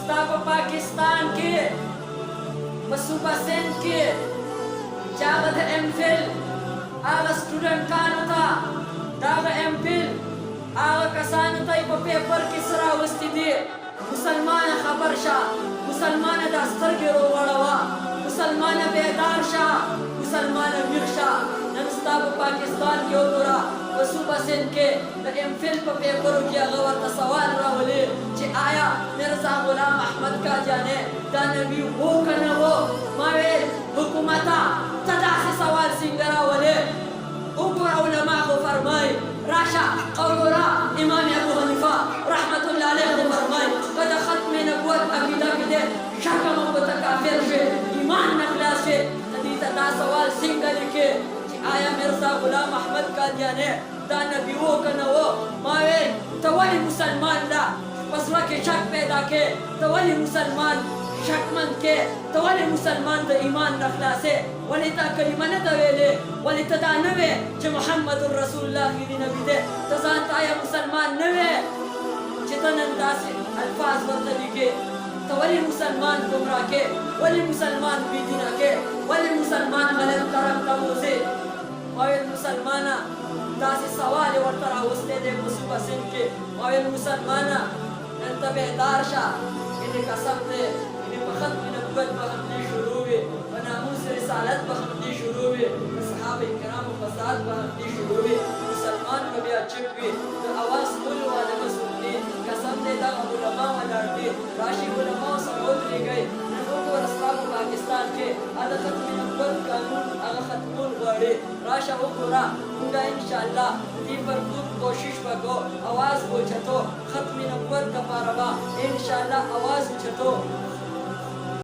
स्ता पाकिस्तान के सूबा सिंध के जागद एमफिल आग स्टूडेंट कानता दाग एमफिल आग कसानता इप पेपर किसरा वस्ती मुसलमान खबर शा मुसलमान दस्तर के रोवाड़वा मुसलमान बेदार शा मुसलमान मिर्शा नमस्ता पाकिस्तान के ओरा सूबा सिंध के एमफिल पर पेपर किया गवर का सवाल रावले कि आया मिर्जा गुलाम अहमद का जाने दानवी हो करना वो मावे हुकूमता तदा से सवाल सिंगरा वाले ऊपर उलमा को फरमाए राशा कौरा इमाम अबू हनीफा रहमतुल्लाह अलैह को फरमाए कद खत्म नबूवत अकीदा के शक को तकाफिर से ईमान नखला से तदी तदा सवाल सिंगर के आया मिर्जा गुलाम अहमद का जाने दाना बिवो करना वो मावे तवली मुसलमान ला पसवा के शक पैदा के तवली मुसलमान शकमंद के तवली मुसलमान द ईमान रखला से वली ता कलिमा न दवेले वली तदा नवे जे मोहम्मदुर रसूलुल्लाह की नबी दे तजान ताया मुसलमान नवे जितन अंदाज अल्फाज बदली के तवली मुसलमान गुमराह के वली मुसलमान बिदीना के वली मुसलमान गलत तरफ तमोसे और मुसलमाना दासी सवाल वर्तरा वस्ते दे मुसीबत सिन के और मुसलमाना अंत बेदार शा इन्हें कसम दे इन्हें बखत में नबूवत बखतने शुरू हुए वनामूस रिसालत बखतने शुरू हुए सहाबे किराम फसाद बखतने शुरू हुए मुसलमान कभी अच्छे हुए तो आवाज कुल वाले में सुनने कसम दे दा उलमा वाले राशि उलमा सरोद ले गए को रस्ता पाकिस्तान के अदखत में नबूवत कानून अगर खत्मूल गड़े राशा वो पूरा उनका इंशाअल्लाह ती पर खूब कोशिश बको आवाज को छतो खत्म नबूवत का पारवा इंशाअल्लाह आवाज छतो